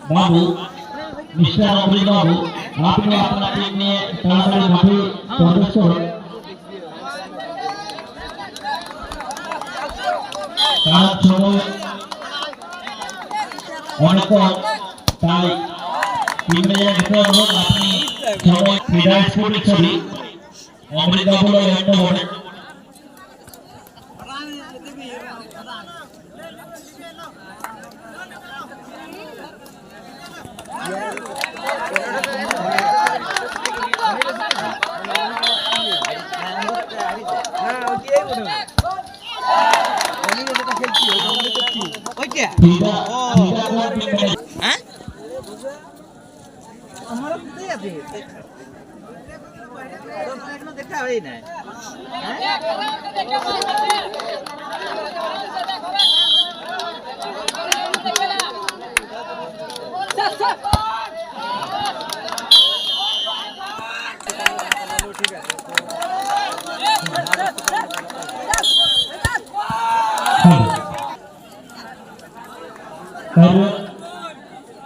बाबू mister अमृत बाबू आपने अपना team में ताड़ाताड़ी माठे प्रवेश करो তার সময় অনেক তাই টিমের ভিতরে অনুরোধ আপনি সময় ক্রীড়া স্পোর্টিং ছবি অমৃত বাবু একটা বলে देखा है ना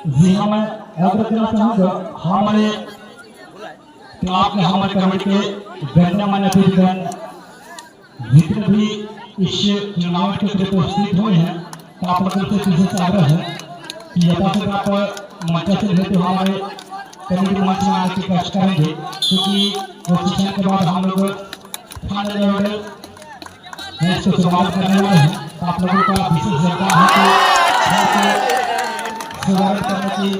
जी हमें अगर करना चाहूँगा हमारे क्लाब में हमारे कमेटी के गणमान्य अतिथिगण जितने भी इस चुनाव के लिए उपस्थित हुए हैं तो आप लोगों से विशेष आग्रह है कि यथाशीघ्र आप मंच से रहते हमारे कमेटी मंच में आके कष्ट करेंगे क्योंकि रजिस्ट्रेशन के बाद हम लोग फाइनल लेवल में इसको शुरुआत करने वाले हैं तो आप लोगों का विशेष जगह है कि शुरुआत करने की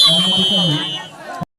अनुमति चाहिए